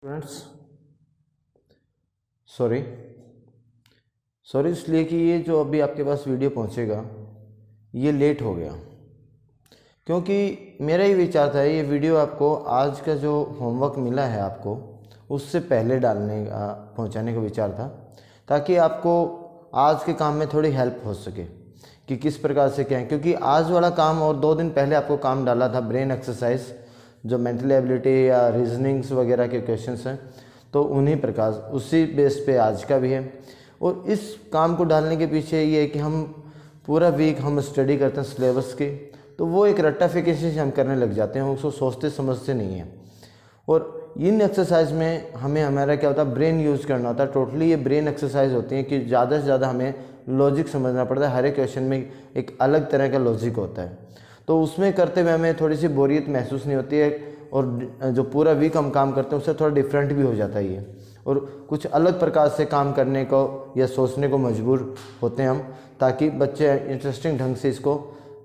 Students sorry इसलिए कि ये जो अभी आपके पास वीडियो पहुंचेगा ये लेट हो गया, क्योंकि मेरा ही विचार था ये वीडियो आपको आज का जो होमवर्क मिला है आपको उससे पहले पहुंचाने का विचार था, ताकि आपको आज के काम में थोड़ी हेल्प हो सके कि किस प्रकार से क्या है। क्योंकि आज वाला काम और 2 दिन पहले आपको काम डाला था ब्रेन एक्सरसाइज, जो मेंटल एबिलिटी या रीजनिंग्स वगैरह के क्वेश्चंस हैं, तो उन्हीं प्रकार उसी बेस पे आज का भी है। और इस काम को डालने के पीछे ये है कि हम पूरा वीक हम स्टडी करते हैं सिलेबस की, तो वो एक रट्टाफिकेशन हम करने लग जाते हैं, उसको सोचते समझते नहीं हैं। और इन एक्सरसाइज में हमारा क्या होता है, ब्रेन यूज़ करना होता है। टोटली ये ब्रेन एक्सरसाइज होती है कि ज़्यादा से ज़्यादा हमें लॉजिक समझना पड़ता है। हर एक क्वेश्चन में एक अलग तरह का लॉजिक होता है, तो उसमें करते हुए हमें थोड़ी सी बोरियत महसूस नहीं होती है। और जो पूरा वीक हम काम करते हैं उससे थोड़ा डिफरेंट भी हो जाता है ये, और कुछ अलग प्रकार से काम करने को या सोचने को मजबूर होते हैं हम, ताकि बच्चे इंटरेस्टिंग ढंग से इसको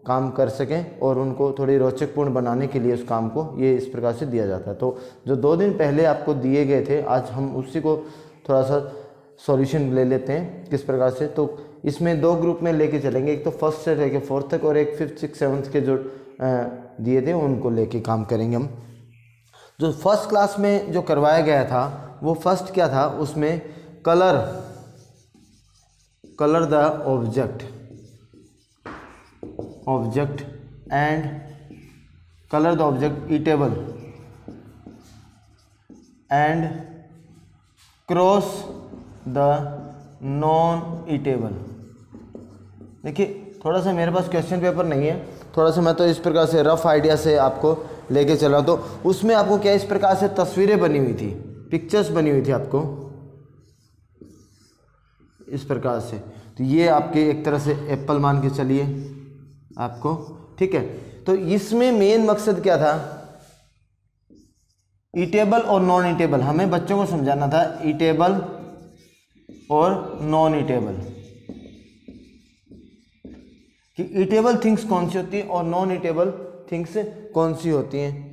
काम कर सकें और उनको थोड़ी रोचकपूर्ण बनाने के लिए उस काम को ये इस प्रकार से दिया जाता है। तो जो 2 दिन पहले आपको दिए गए थे, आज हम उसी को थोड़ा सा सॉल्यूशन ले लेते हैं किस प्रकार से। तो इसमें 2 ग्रुप में लेके चलेंगे, एक तो फर्स्ट से लेके 4th तक और एक 5th 6th 7th के जो दिए थे उनको लेके काम करेंगे हम। जो फर्स्ट क्लास में जो करवाया गया था वो फर्स्ट क्या था, उसमें colour the object and colour the object eatable and cross the non eatable. देखिए थोड़ा सा मेरे पास क्वेश्चन पेपर नहीं है, थोड़ा सा मैं तो इस प्रकार से रफ आइडिया से आपको लेके चला। तो उसमें आपको क्या इस प्रकार से तस्वीरें बनी हुई थी, पिक्चर्स बनी हुई थी आपको इस प्रकार से। तो ये आपके एक तरह से एप्पल मान के चलिए आपको, ठीक है। तो इसमें मेन मकसद क्या था, ईटेबल और नॉन ईटेबल हमें बच्चों को समझाना था। ईटेबल और नॉन ईटेबल कि ईटेबल थिंग्स कौन सी होती हैं और नॉन ईटेबल थिंग्स कौन सी होती हैं,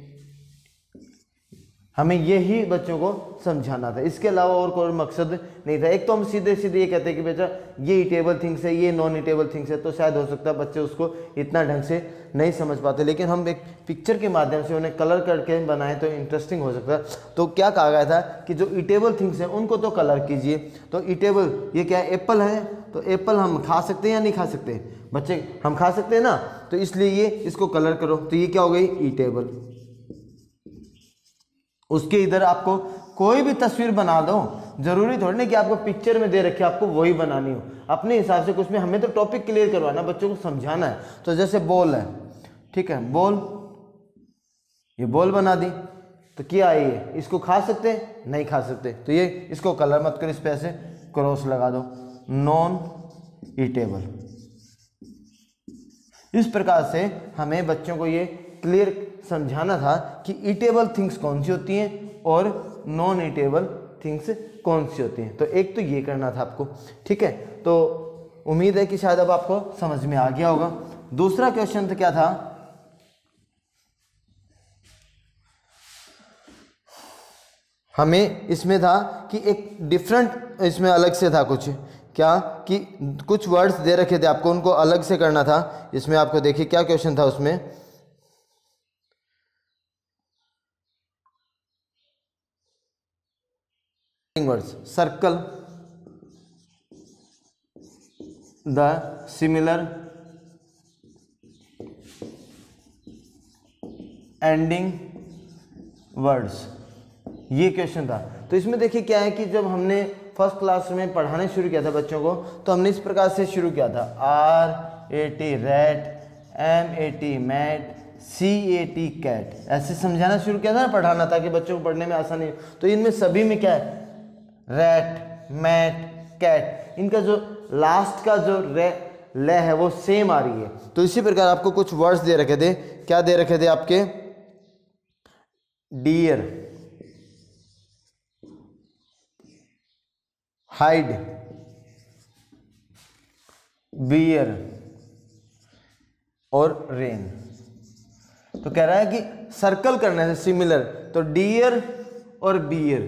हमें यही बच्चों को समझाना था। इसके अलावा और कोई मकसद नहीं था। एक तो हम सीधे सीधे ये कहते हैं कि बेटा ये ईटेबल थिंग्स है, ये नॉन ईटेबल थिंग्स है, तो शायद हो सकता है बच्चे उसको इतना ढंग से नहीं समझ पाते, लेकिन हम एक पिक्चर के माध्यम से उन्हें कलर करके बनाए तो इंटरेस्टिंग हो सकता है। तो क्या कहा गया था कि जो ईटेबल थिंग्स हैं उनको तो कलर कीजिए। तो ईटेबल ये क्या है, एप्पल है, तो एप्पल हम खा सकते हैं या नहीं खा सकते बच्चे, हम खा सकते हैं ना, तो इसलिए ये इसको कलर करो, तो ये क्या हो गई, ईटेबल। उसके इधर आपको कोई भी तस्वीर बना दो, जरूरी थोड़ी ना कि आपको पिक्चर में दे रखे आपको वही बनानी हो, अपने हिसाब से कुछ में। हमें तो टॉपिक क्लियर करवाना, बच्चों को समझाना है। तो जैसे बॉल है, ठीक है, बॉल, ये बॉल बना दी, तो क्या है ये, इसको खा सकते हैं, नहीं खा सकते, तो ये इसको कलर मत करो, इस पे ऐसे क्रॉस लगा दो, नॉन ईटेबल। इस प्रकार से हमें बच्चों को ये क्लियर समझाना था कि ईटेबल थिंग्स कौन सी होती हैं और नॉन ईटेबल थिंग्स कौन सी होती हैं। तो एक तो ये करना था आपको, ठीक है। तो उम्मीद है कि शायद अब आपको समझ में आ गया होगा। दूसरा क्वेश्चन तो क्या था, हमें इसमें था कि एक डिफरेंट, इसमें अलग से था कुछ, क्या कि कुछ वर्ड्स दे रखे थे आपको, उनको अलग से करना था। इसमें आपको देखिए क्या क्वेश्चन था उसमें, words, circle the similar ending words, ये क्वेश्चन था। तो इसमें देखिए क्या है कि जब हमने फर्स्ट क्लास में पढ़ाने शुरू किया था बच्चों को, तो हमने इस प्रकार से शुरू किया था, RAT rat, MAT mat, CAT cat, ऐसे समझाना शुरू किया था ना, पढ़ाना, ताकि बच्चों को पढ़ने में आसानी हो। तो इनमें सभी में क्या है, रैट, मैट, कैट, इनका जो लास्ट का जो ले है वो सेम आ रही है। तो इसी प्रकार आपको कुछ वर्ड्स दे रखे थे, क्या दे रखे थे आपके, डियर, हाइड, बियर और रेन। तो कह रहा है कि सर्कल करने से सिमिलर, तो डियर और बियर,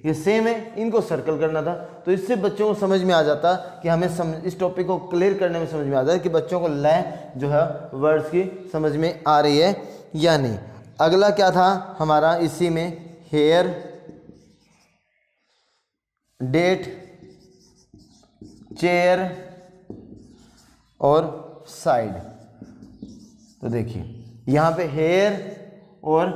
ये सेम है, इनको सर्कल करना था। तो इससे बच्चों को समझ में आ जाता कि हमें इस टॉपिक को क्लियर करने में समझ में आ जाता कि बच्चों को लय जो है वर्ड्स की समझ में आ रही है या नहीं। अगला क्या था हमारा इसी में, हेयर, डेट, चेयर और साइड। तो देखिए यहाँ पे हेयर और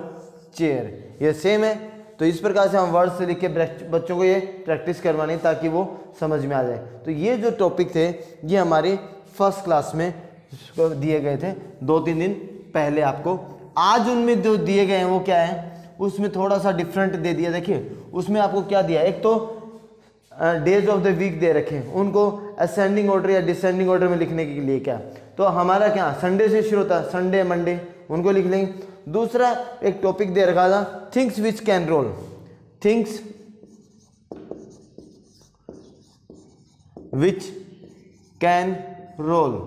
चेयर ये सेम है, तो इस प्रकार से हम वर्ड से लिख के बच्चों को ये प्रैक्टिस करवानी ताकि वो समझ में आ जाए। तो ये जो टॉपिक थे ये हमारी फर्स्ट क्लास में दिए गए थे 2-3 दिन पहले आपको। आज उनमें जो दिए गए हैं वो क्या है, उसमें थोड़ा सा डिफरेंट दे दिया। देखिए उसमें आपको क्या दिया, एक तो डेज ऑफ द वीक दे रखे हैं, उनको असेंडिंग ऑर्डर या डिसेंडिंग ऑर्डर में लिखने के लिए क्या, तो हमारा क्या संडे से शुरू होता है, संडे मंडे उनको लिख लेंगे। दूसरा एक टॉपिक दे रखा था things which can roll, things which can roll,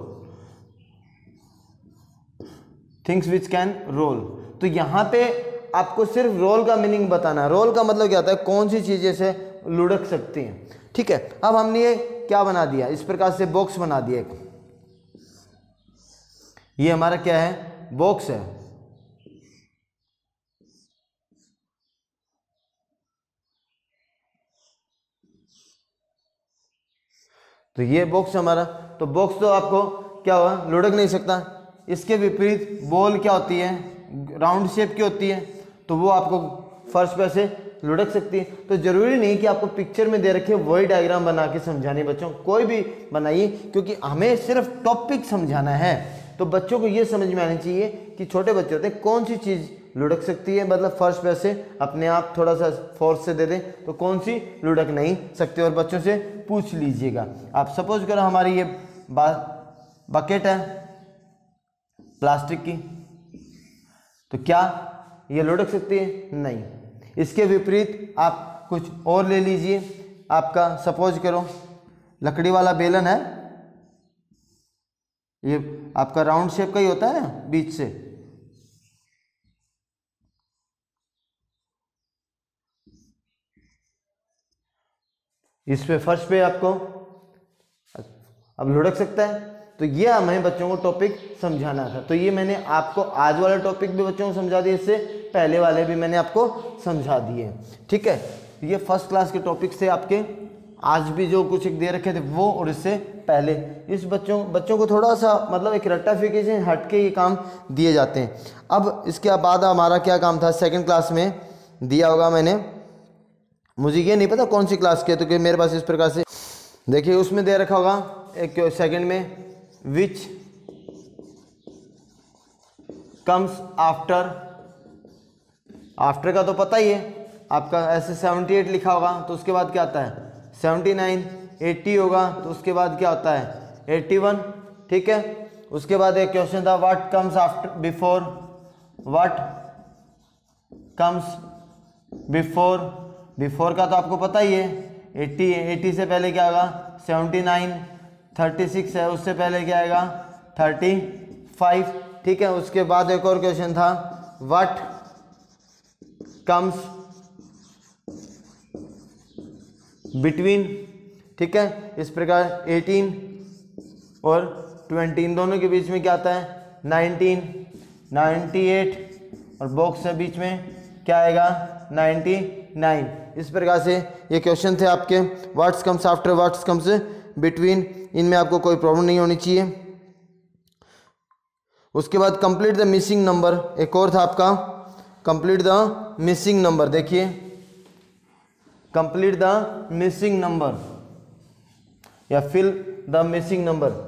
things which can roll. तो यहां पे आपको सिर्फ रोल का मीनिंग बताना है। रोल का मतलब क्या होता है, कौन सी चीजें से लुढ़क सकती हैं। ठीक है, अब हमने ये क्या बना दिया, इस प्रकार से बॉक्स बना दिया एक, ये हमारा क्या है, बॉक्स है। तो ये बॉक्स हमारा, तो बॉक्स तो आपको क्या हुआ, लुढ़क नहीं सकता। इसके विपरीत बॉल क्या होती है, राउंड शेप की होती है, तो वो आपको फर्श पे से लुढ़क सकती है। तो जरूरी नहीं कि आपको पिक्चर में दे रखे वही डायग्राम बना के समझाने, बच्चों कोई भी बनाइए, क्योंकि हमें सिर्फ टॉपिक समझाना है। तो बच्चों को ये समझ में आनी चाहिए कि छोटे बच्चे होते हैं, कौन सी चीज़ लुढ़क सकती है, मतलब फर्श पे से अपने आप थोड़ा सा फोर्स से दे दें तो कौन सी लुढ़क नहीं सकती, और बच्चों से पूछ लीजिएगा। आप सपोज करो हमारी ये बकेट है प्लास्टिक की, तो क्या ये लुढ़क सकती है, नहीं। इसके विपरीत आप कुछ और ले लीजिए, आपका सपोज करो लकड़ी वाला बेलन है, ये आपका राउंड शेप का ही होता है ना बीच से, इस पे फर्श पे आपको अब लुढ़क सकता है। तो ये हमें बच्चों को टॉपिक समझाना था। तो ये मैंने आपको आज वाला टॉपिक भी बच्चों को समझा दिया, इससे पहले वाले भी मैंने आपको समझा दिए। ठीक है, ये फर्स्ट क्लास के टॉपिक से आपके आज भी जो कुछ दे रखे थे वो, और इससे पहले इस बच्चों को थोड़ा सा मतलब एक रेक्टिफिकेशन हट के ये काम दिए जाते हैं। अब इसके बाद हमारा क्या काम था, सेकेंड क्लास में दिया होगा मैंने, मुझे ये नहीं पता कौन सी क्लास के, तो कि मेरे पास इस प्रकार से देखिए उसमें दे रखा होगा एक सेकंड में, विच कम्स आफ्टर, आफ्टर का तो पता ही है आपका, ऐसे 78 लिखा होगा तो उसके बाद क्या आता है 79, 80 होगा तो उसके बाद क्या होता है 81। ठीक है, उसके बाद एक क्वेश्चन था what comes after before, what comes before, before का तो आपको पता ही है 80 है, 80 से पहले क्या होगा 79, 36 है उससे पहले क्या आएगा 35। ठीक है, उसके बाद एक और क्वेश्चन था व्हाट कम्स बिटवीन। ठीक है, इस प्रकार 18 और 20 इन दोनों के बीच में क्या आता है 19, 98 और बॉक्स के बीच में क्या आएगा 99। इस प्रकार से ये क्वेश्चन थे आपके, what's comes after, what's comes between, इनमें आपको कोई प्रॉब्लम नहीं होनी चाहिए। उसके बाद कंप्लीट द मिसिंग नंबर, एक और था आपका कंप्लीट द मिसिंग नंबर। देखिए कंप्लीट द मिसिंग नंबर या fill the missing number,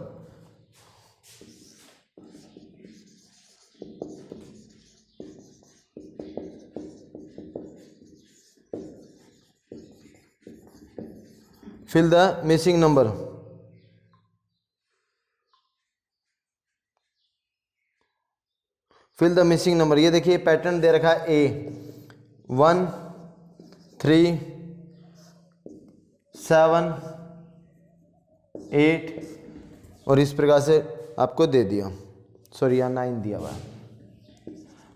fill the missing number। fill the missing number, ये देखिए पैटर्न दे रखा है A 1 3 7 8 और इस प्रकार से आपको दे दिया, सॉरी यहाँ 9 दिया हुआ है।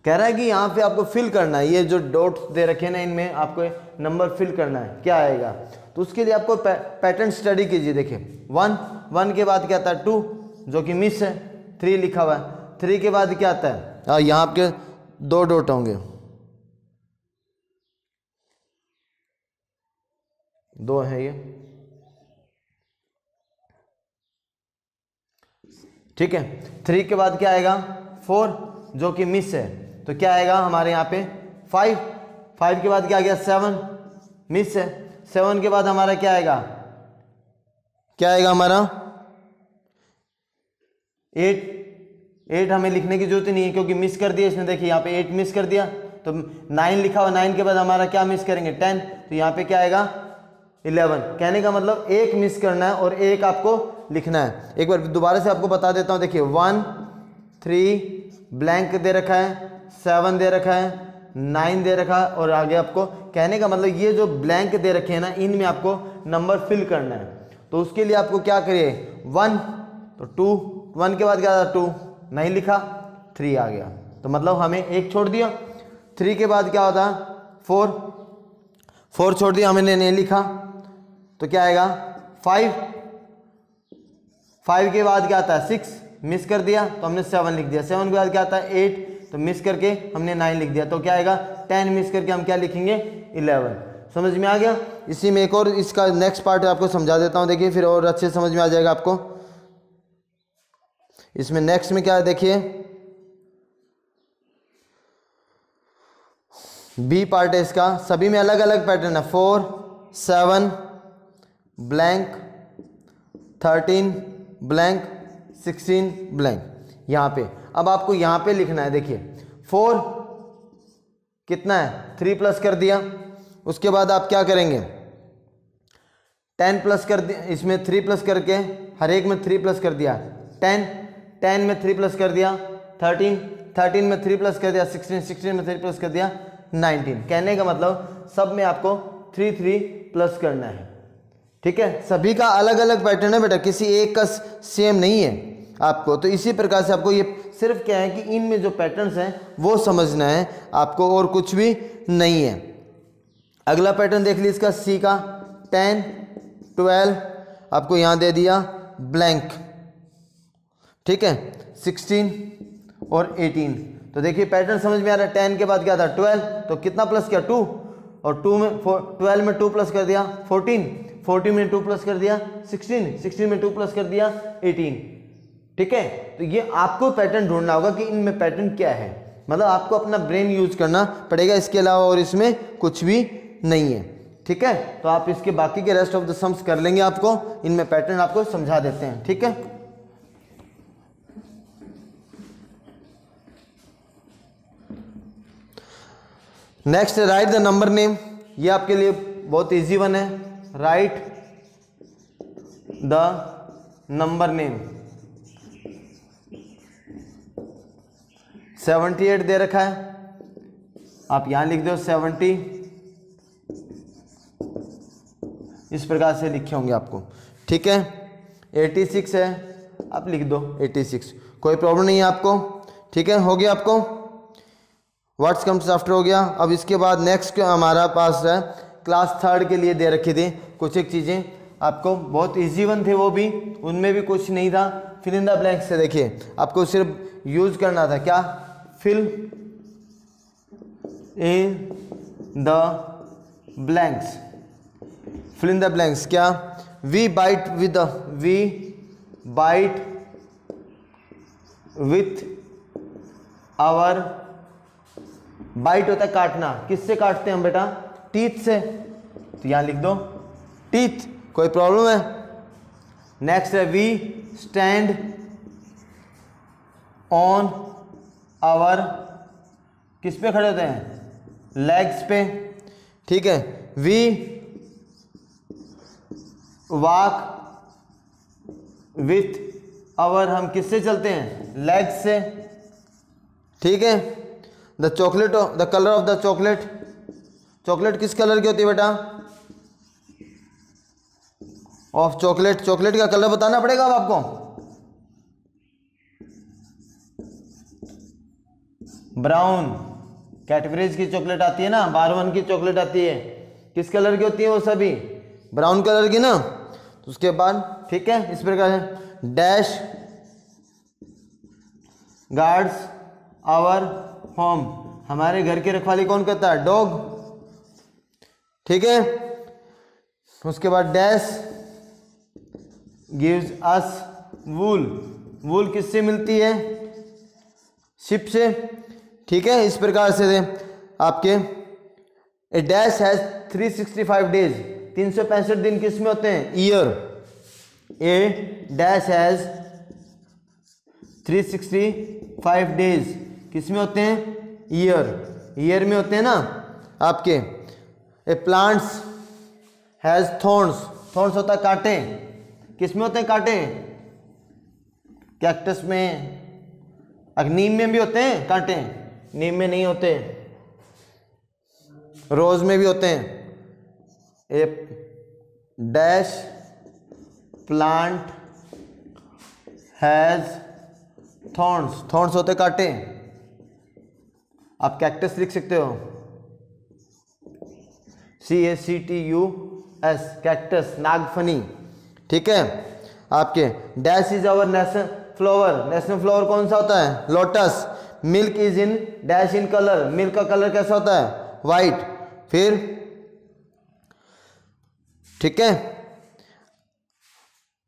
कह रहा है कि यहाँ पे आपको फिल करना है, ये जो डॉट्स दे रखे हैं ना इनमें आपको नंबर फिल करना है, क्या आएगा। तो उसके लिए आपको पैटर्न स्टडी कीजिए। देखिए 1 के बाद क्या आता है 2 जो कि मिस है, 3 लिखा हुआ है, 3 के बाद क्या आता है, यहाँ आपके 2 डॉट होंगे, 2 है ये, ठीक है। 3 के बाद क्या आएगा 4 जो कि मिस है, तो क्या आएगा हमारे यहाँ पे 5 के बाद क्या आ गया 7 मिस है, 7 के बाद हमारा क्या आएगा, हमारा 8 हमें लिखने की जरूरत नहीं है क्योंकि मिस कर दिया इसने। देखिए यहाँ पे 8 मिस कर दिया, तो 9 लिखा हुआ, 9 के बाद हमारा क्या मिस करेंगे 10, तो यहाँ पे क्या आएगा 11। कहने का मतलब एक मिस करना है और एक आपको लिखना है। एक बार दोबारा से आपको बता देता हूँ। देखिए 1 3 ब्लैंक दे रखा है, 7 दे रखा है, 9 दे रखा है, और आगे आपको कहने का मतलब ये जो ब्लैंक दे रखे हैं ना इनमें आपको नंबर फिल करना है। तो उसके लिए आपको क्या करिए 1 तो 2, 1 के बाद क्या था 2 नहीं लिखा, 3 आ गया, तो मतलब हमें एक छोड़ दिया। 3 के बाद क्या होता 4 छोड़ दिया, हमने नहीं लिखा, तो क्या आएगा 5 के बाद क्या आता है 6 मिस कर दिया तो हमने 7 लिख दिया, 7 के बाद क्या आता है 8 तो मिस करके हमने 9 लिख दिया, तो क्या आएगा 10 मिस करके हम क्या लिखेंगे 11। समझ में आ गया। इसी में एक और इसका नेक्स्ट पार्ट आपको समझा देता हूँ, देखिए फिर और अच्छे समझ में आ जाएगा आपको। इसमें नेक्स्ट में क्या है देखिए, बी पार्ट है इसका, सभी में अलग अलग पैटर्न है, 4 7 ब्लैंक, 13 ब्लैंक, 16 ब्लैंक। यहाँ पे अब आपको यहाँ पे लिखना है। देखिए 4 कितना है 3 प्लस कर दिया, उसके बाद आप क्या करेंगे 10 प्लस कर दिया, इसमें 3 प्लस करके हर एक में 3 प्लस कर दिया, 10 में 3 प्लस कर दिया, 13 में 3 प्लस कर दिया, 16 में 3 प्लस कर दिया, 19। कहने का मतलब सब में आपको 3 प्लस करना है, ठीक है। सभी का अलग अलग पैटर्न है बेटा, किसी एक का सेम नहीं है आपको। तो इसी प्रकार से आपको ये सिर्फ क्या है कि इनमें जो पैटर्न्स हैं वो समझना है आपको, और कुछ भी नहीं है। अगला पैटर्न देख लीजिए इसका, सी का 10 12 आपको यहाँ दे दिया ब्लैंक, ठीक है, 16 और 18। तो देखिए पैटर्न समझ में आ रहा है। 10 के बाद क्या था 12, तो कितना प्लस किया 2, और 12 में 2 प्लस कर दिया 14 में 2 प्लस कर दिया 16 में 2 प्लस कर दिया 18, ठीक है। तो ये आपको पैटर्न ढूंढना होगा कि इनमें पैटर्न क्या है, मतलब आपको अपना ब्रेन यूज करना पड़ेगा, इसके अलावा और इसमें कुछ भी नहीं है, ठीक है। तो आप इसके बाकी के रेस्ट ऑफ द सम्स कर लेंगे, आपको इनमें पैटर्न आपको समझा देते हैं, ठीक है। Next right the number name, ये आपके लिए बहुत इजी वन है। राइट द नंबर नेम, 78 दे रखा है, आप यहां लिख दो 70, इस प्रकार से लिखे होंगे आपको, ठीक है। 86 है, आप लिख दो 86, कोई प्रॉब्लम नहीं है आपको, ठीक है। हो गया आपको, व्हाट्स कम्स आफ्टर हो गया। अब इसके बाद नेक्स्ट हमारा पास है क्लास 3 के लिए दे रखी थी कुछ एक चीज़ें आपको, बहुत इजी वन थे वो भी, उनमें भी कुछ नहीं था। फिल इन द ब्लैंक्स से देखिए आपको सिर्फ यूज करना था, क्या, fill in the blanks, fill in the blanks क्या, we bite with our, bite होता है काटना, किससे काटते हैं हम बेटा, टीथ से, तो यहां लिख दो टीथ, कोई प्रॉब्लम है। नेक्स्ट है वी स्टैंड ऑन आवर, किस पे खड़े होते हैं, लेग्स पे, ठीक है। वी वॉक विथ आवर, हम किससे चलते हैं, लेग्स से, ठीक है। The chocolate, the colour of the chocolate, chocolate किस कलर की होती है बेटा, ऑफ चॉकलेट, चॉकलेट का कलर बताना पड़ेगा अब आपको, ब्राउन, कैडबरीज की चॉकलेट आती है ना, बारवन की चॉकलेट आती है, किस कलर की होती है वो सभी? ब्राउन कलर की ना। तो उसके बाद ठीक है, इस प्रकार से डैश गार्ड्स आवर होम, हमारे घर की रखवाली कौन करता है? डॉग। ठीक है, उसके बाद डैश गिव्स अस वूल, वूल किससे मिलती है? शिप से। ठीक है, इस प्रकार से आपके ए डैश हैज 365 डेज, 365 दिन किस में होते हैं? Year. A dash has 365 days किस में होते हैं? ईयर, ईयर में होते हैं ना आपके। ए प्लांट्स हैज थॉर्न्स, थॉर्न्स होता है कांटे, किस में होते हैं कांटे? कैक्टस में, नीम में भी होते हैं कांटे, नीम में नहीं होते, रोज में भी होते हैं। A dash plant has thorns, thorns होते कांटे। आप कैक्टस लिख सकते हो, CACTUS, कैक्टस, नागफनी। ठीक है, आपके dash is our national flower, national flower कौन सा होता है? Lotus. Milk is in dash in colour, milk का कलर कैसा होता है? वाइट। फिर ठीक है,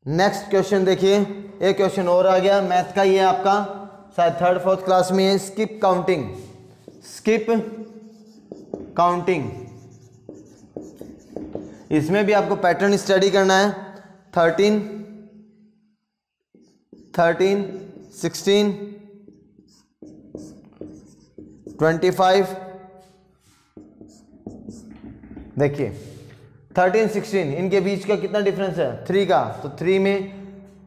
नेक्स्ट क्वेश्चन देखिए, एक क्वेश्चन और आ गया मैथ का, ये आपका शायद 3rd 4th क्लास में है। स्किप काउंटिंग, स्किप काउंटिंग, इसमें भी आपको पैटर्न स्टडी करना है। 13, 16, 25, देखिए 13, 16 इनके बीच का कितना डिफरेंस है? 3 का। तो 3 में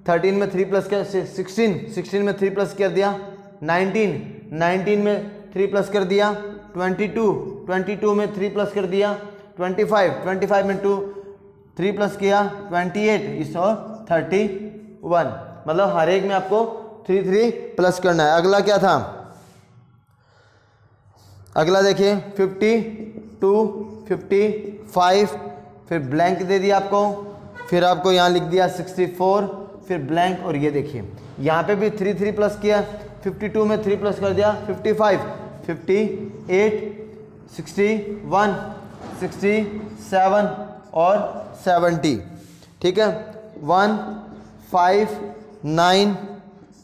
13 में 3 प्लस कर 16 में 3 प्लस कर दिया, 19 में 3 प्लस कर दिया, 22 में 3 प्लस कर दिया, 25 में 3 प्लस किया, 28 इस और 31, मतलब हर एक में आपको 3 प्लस करना है। अगला क्या था? अगला देखिए 52, 55, फिर ब्लैंक दे दिया आपको, फिर आपको यहाँ लिख दिया 64, फिर ब्लैंक। और ये देखिए यहाँ पे भी 3 प्लस किया, 52 में 3 प्लस कर दिया, 55, 58, 61, 67 और 70। ठीक है, 1, 5, 9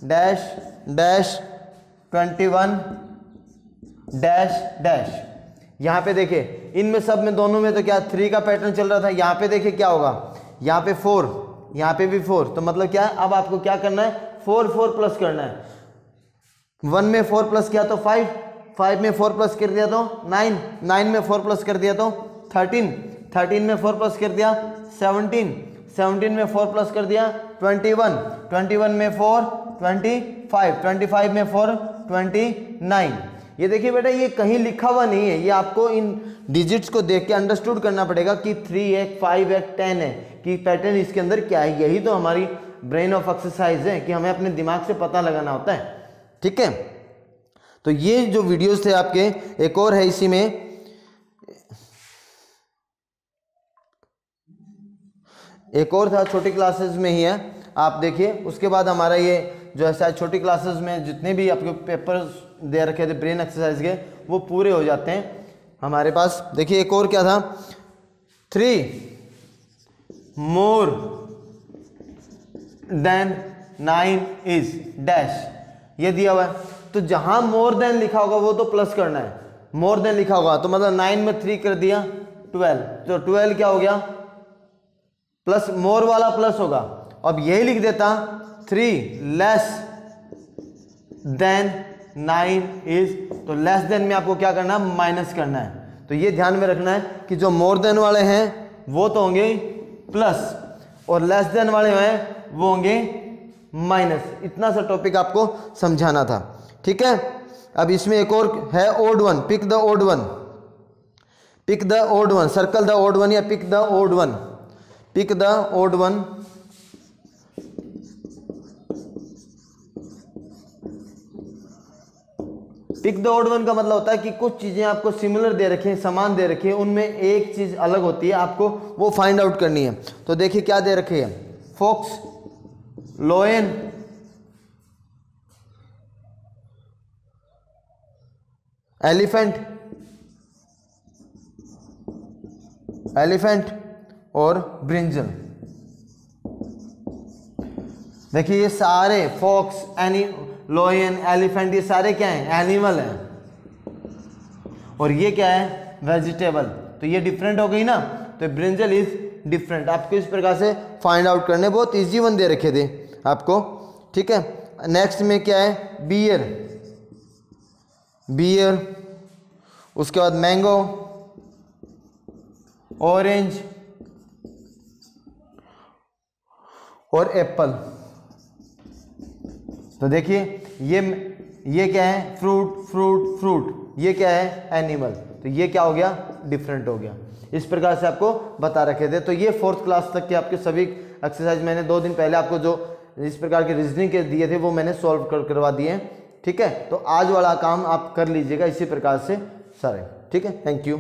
डैश डैश 21 डैश डैश। यहाँ पे देखिए इनमें सब में दोनों में तो क्या 3 का पैटर्न चल रहा था। यहाँ पे देखिए क्या होगा, यहाँ पे 4, यहाँ पे भी 4, तो मतलब क्या है, अब आपको क्या करना है? 4 प्लस करना है। 1 में 4 प्लस किया तो 5, 5 में 4 प्लस कर दिया तो 9, 9 में 4 प्लस कर दिया तो 13, 13 में 4 प्लस कर दिया 17, 17 में 4 प्लस कर दिया 21, 21 में 4 25, 25 में 4 29। ये देखिए बेटा, ये कहीं लिखा हुआ नहीं है, ये आपको इन डिजिट्स को देख के अंडरस्टूड करना पड़ेगा कि 3 है, 5 है, 10 है, कि पैटर्न इसके अंदर क्या है। यही तो हमारी ब्रेन ऑफ एक्सरसाइज है कि हमें अपने दिमाग से पता लगाना होता है। ठीक है, तो ये जो वीडियोस थे आपके, एक और है इसी में, एक और था छोटी क्लासेस में ही है, आप देखिए। उसके बाद हमारा ये जो है शायद छोटी क्लासेस में जितने भी आपके पेपर्स दे रखे थे ब्रेन एक्सरसाइज के, वो पूरे हो जाते हैं हमारे पास। देखिए एक और क्या था, 3 मोर देन 9 इज डैश, ये दिया हुआ है। तो जहां मोर देन लिखा होगा वो तो प्लस करना है, मोर देन लिखा होगा तो मतलब 9 में 3 कर दिया 12, तो 12 क्या हो गया? प्लस, मोर वाला प्लस होगा। अब यही लिख देता 3 लेस देन 9 इज, तो लेस देन में आपको क्या करना है? माइनस करना है। तो ये ध्यान में रखना है कि जो मोर देन वाले हैं वो तो होंगे प्लस, और लेस देन वाले हैं वो होंगे माइनस। इतना सा टॉपिक आपको समझाना था। ठीक है, अब इसमें एक और है odd one, pick the odd one, pick the odd one, circle the odd one या pick the odd one, pick the odd one. Pick the odd one का मतलब होता है कि कुछ चीजें आपको सिमिलर दे रखे हैं, समान दे रखे हैं, उनमें एक चीज अलग होती है, आपको वो फाइंड आउट करनी है। तो देखिए क्या दे रखे है, फॉक्स, लोयन, एलिफेंट और ब्रिंजल। देखिए ये सारे फॉक्स, लोयन, एलिफेंट, ये सारे क्या हैं, एनिमल हैं, और ये क्या है, वेजिटेबल। तो ये डिफरेंट हो गई ना, तो ब्रिंजल इज डिफरेंट। आपको इस प्रकार से फाइंड आउट करने, बहुत इजी वन दे रखे थे आपको, ठीक है। नेक्स्ट में क्या है, बियर, उसके बाद मैंगो, ऑरेंज और एप्पल। तो देखिए ये क्या है, फ्रूट, ये क्या है, एनिमल। तो ये क्या हो गया, डिफरेंट हो गया। इस प्रकार से आपको बता रखे थे। तो ये 4th क्लास तक के आपके सभी एक्सरसाइज मैंने 2 दिन पहले आपको जो इस प्रकार के रीजनिंग के दिए थे वो मैंने सॉल्व करवा दिए हैं, ठीक है। तो आज वाला काम आप कर लीजिएगा इसी प्रकार से सारे, ठीक है। Thank you.